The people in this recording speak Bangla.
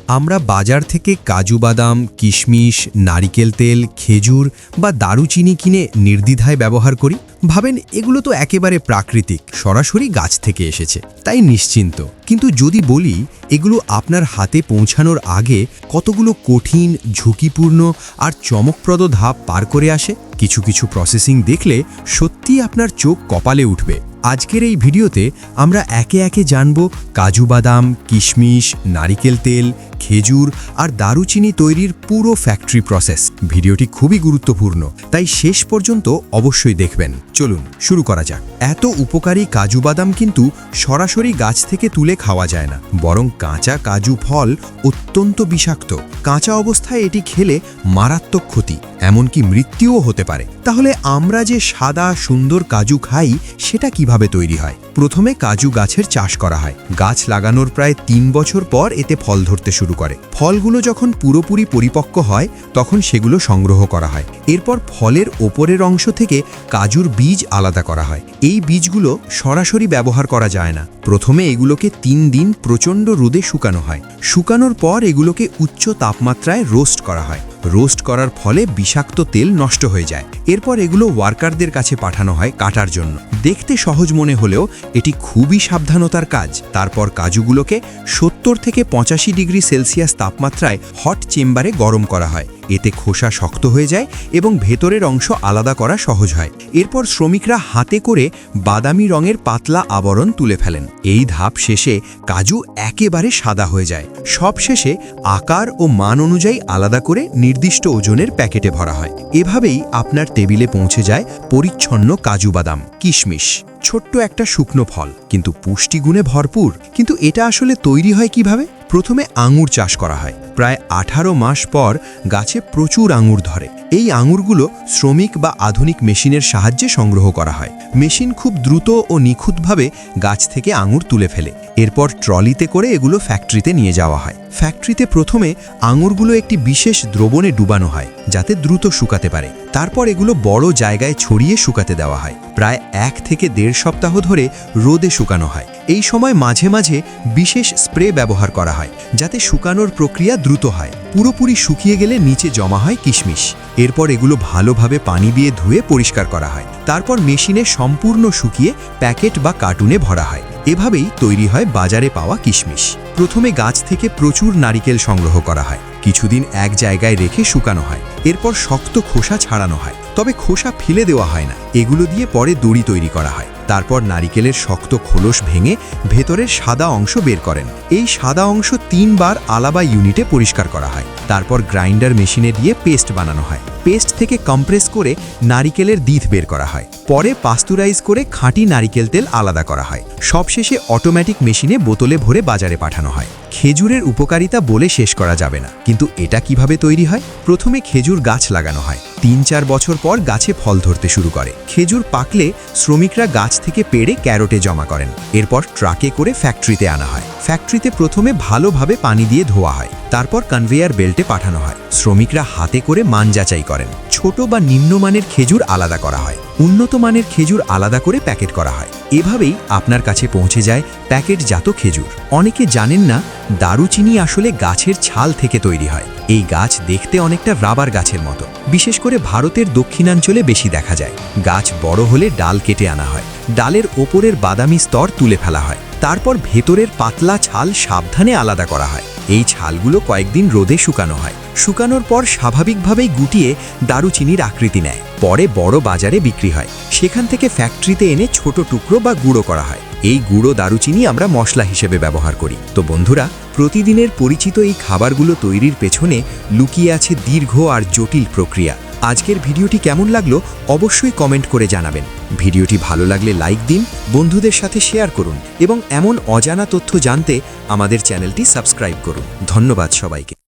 আমরা বাজার থেকে কাজু বাদাম, কিশমিশ, নারিকেল তেল, খেজুর বা দারুচিনি কিনে নির্দ্বিধায় ব্যবহার করি। ভাবেন এগুলো তো একেবারে প্রাকৃতিক, সরাসরি গাছ থেকে এসেছে, তাই নিশ্চিন্ত। কিন্তু যদি বলি এগুলো আপনার হাতে পৌঁছানোর আগে কতগুলো কঠিন, ঝুঁকিপূর্ণ আর চমকপ্রদ ধাপ পার করে আসে, কিছু কিছু প্রসেসিং দেখলে সত্যিই আপনার চোখ কপালে উঠবে। আজকের এই ভিডিওতে আমরা একে একে জানব কাজু বাদাম, কিশমিশ, নারিকেল তেল, খেজুর আর দারুচিনি তৈরির পুরো ফ্যাক্টরি প্রসেস। ভিডিওটি খুবই গুরুত্বপূর্ণ, তাই শেষ পর্যন্ত অবশ্যই দেখবেন। চলুন শুরু করা যাক। এত উপকারী কাজু বাদাম কিন্তু সরাসরি গাছ থেকে তুলে খাওয়া যায় না, বরং কাঁচা কাজু ফল অত্যন্ত বিষাক্ত। কাঁচা অবস্থায় এটি খেলে মারাত্মক ক্ষতি, এমনকি মৃত্যুও হতে পারে। তাহলে আমরা যে সাদা সুন্দর কাজু খাই সেটা কিভাবে তৈরি হয়? প্রথমে কাজু গাছের চাষ করা হয়। গাছ লাগানোর প্রায় 3 বছর পর এতে ফল ধরতে শুরু করে। ফলগুলো যখন পুরোপুরি পরিপক্ক হয় তখন সেগুলো সংগ্রহ করা হয়। এরপর ফলের ওপরের অংশ থেকে কাজুর বীজ আলাদা করা হয়। এই বীজগুলো সরাসরি ব্যবহার করা যায় না। প্রথমে এগুলোকে 3 দিন প্রচণ্ড রোদে শুকানো হয়। শুকানোর পর এগুলোকে উচ্চ তাপমাত্রায় রোস্ট করা হয়। রোস্ট করার ফলে বিষাক্ত তেল নষ্ট হয়ে যায়। এরপর এগুলো ওয়ার্কারদের কাছে পাঠানো হয় কাটার জন্য। দেখতে সহজ মনে হলেও এটি খুবই সাবধানতার কাজ। তারপর কাজুগুলোকে 70 থেকে 85 ডিগ্রি সেলসিয়াস তাপমাত্রায় হট চেম্বারে গরম করা হয়। এতে খোসা শক্ত হয়ে যায় এবং ভেতরের অংশ আলাদা করা সহজ হয়। এরপর শ্রমিকরা হাতে করে বাদামি রঙের পাতলা আবরণ তুলে ফেলেন। এই ধাপ শেষে কাজু একেবারে সাদা হয়ে যায়। সবশেষে আকার ও মান অনুযায়ী আলাদা করে নির্দিষ্ট ওজনের প্যাকেটে ভরা হয়। এভাবেই আপনার টেবিলে পৌঁছে যায় পরিচ্ছন্ন কাজু বাদাম, কিশমিশ। ছোট্ট একটা শুকনো ফল, কিন্তু পুষ্টিগুণে ভরপুর। কিন্তু এটা আসলে তৈরি হয় কিভাবে? প্রথমে আঙুর চাষ করা হয়। প্রায় 18 মাস পর গাছে প্রচুর আঙুর ধরে। এই আঙুরগুলো শ্রমিক বা আধুনিক মেশিনের সাহায্যে সংগ্রহ করা হয়। মেশিন খুব দ্রুত ও নিখুঁতভাবে গাছ থেকে আঙুর তুলে ফেলে। এরপর ট্রলিতে করে এগুলো ফ্যাক্টরিতে নিয়ে যাওয়া হয়। ফ্যাক্টরিতে প্রথমে আঙুরগুলো একটি বিশেষ দ্রবণে ডুবানো হয়, যাতে দ্রুত শুকাতে পারে। তারপর এগুলো বড় জায়গায় ছড়িয়ে শুকাতে দেওয়া হয়। প্রায় 1 থেকে 1.5 সপ্তাহ ধরে রোদে শুকানো হয়। এই সময় মাঝে মাঝে বিশেষ স্প্রে ব্যবহার করা হয়, যাতে শুকানোর প্রক্রিয়া দ্রুত হয়। পুরোপুরি শুকিয়ে গেলে নিচে জমা হয় কিশমিশ। এরপর এগুলো ভালোভাবে পানি দিয়ে ধুয়ে পরিষ্কার করা হয়। তারপর মেশিনে সম্পূর্ণ শুকিয়ে প্যাকেট বা কার্টুনে ভরা হয়। এভাবেই তৈরি হয় বাজারে পাওয়া কিশমিশ। প্রথমে গাছ থেকে প্রচুর নারিকেল সংগ্রহ করা হয়। কিছুদিন এক জায়গায় রেখে শুকানো হয়। এরপর শক্ত খোসা ছাড়ানো হয়, তবে খোসা ফেলে দেওয়া হয় না। এগুলো দিয়ে পরে দড়ি তৈরি করা হয়। তারপর নারিকেলের শক্ত খোলস ভেঙে ভেতরের সাদা অংশ বের করেন। এই সাদা অংশ 3 বার আলাদা ইউনিটে পরিষ্কার করা হয়। তারপর গ্রাইন্ডার মেশিনে দিয়ে পেস্ট বানানো হয়। পেস্ট থেকে কম্প্রেস করে নারিকেলের দিথ বের করা হয়। পরে পাস্তুরাইজ করে খাঁটি নারিকেল তেল আলাদা করা হয়। সবশেষে অটোমেটিক মেশিনে বোতলে ভরে বাজারে পাঠানো হয়। খেজুরের উপকারিতা বলে শেষ করা যাবে না, কিন্তু এটা কিভাবে তৈরি হয়? প্রথমে খেজুর গাছ লাগানো হয়। 3-4 বছর পর গাছে ফল ধরতে শুরু করে। খেজুর পাকলে শ্রমিকরা গাছ থেকে পেড়ে ক্যারটে জমা করেন। এরপর ট্রাকে করে ফ্যাক্টরিতে আনা হয়। ফ্যাক্টরিতে প্রথমে ভালোভাবে পানি দিয়ে ধোয়া হয়। তারপর কনভেয়ার বেল্টে পাঠানো হয়। শ্রমিকরা হাতে করে মান যাচাই করেন। ছোট বা নিম্নমানের খেজুর আলাদা করা হয়। উন্নত মানের খেজুর আলাদা করে প্যাকেট করা হয়। এভাবেই আপনার কাছে পৌঁছে যায় প্যাকেটজাত খেজুর। অনেকে জানেন না, দারুচিনি আসলে গাছের ছাল থেকে তৈরি হয়। এই গাছ দেখতে অনেকটা রাবার গাছের মতো। বিশেষ করে ভারতের দক্ষিণাঞ্চলে বেশি দেখা যায়। গাছ বড় হলে ডাল কেটে আনা হয়। ডালের ওপরের বাদামি স্তর তুলে ফেলা হয়। তারপর ভেতরের পাতলা ছাল সাবধানে আলাদা করা হয়। এই ছালগুলো কয়েকদিন রোদে শুকানো হয়। শুকানোর পর স্বাভাবিকভাবেই গুটিয়ে দারুচিনির আকৃতি নেয়। পরে বড় বাজারে বিক্রি হয়। সেখান থেকে ফ্যাক্টরিতে এনে ছোট টুকরো বা গুঁড়ো করা হয়। এই গুঁড়ো দারুচিনি আমরা মশলা হিসেবে ব্যবহার করি। তো বন্ধুরা, প্রতিদিনের পরিচিত এই খাবারগুলো তৈরির পেছনে লুকিয়ে আছে দীর্ঘ আর জটিল প্রক্রিয়া। আজকের ভিডিওটি কেমন লাগলো অবশ্যই কমেন্ট করে জানাবেন। ভিডিওটি ভালো লাগলে লাইক দিন, বন্ধুদের সাথে শেয়ার করুন এবং এমন অজানা তথ্য জানতে আমাদের চ্যানেলটি সাবস্ক্রাইব করুন। ধন্যবাদ সবাইকে।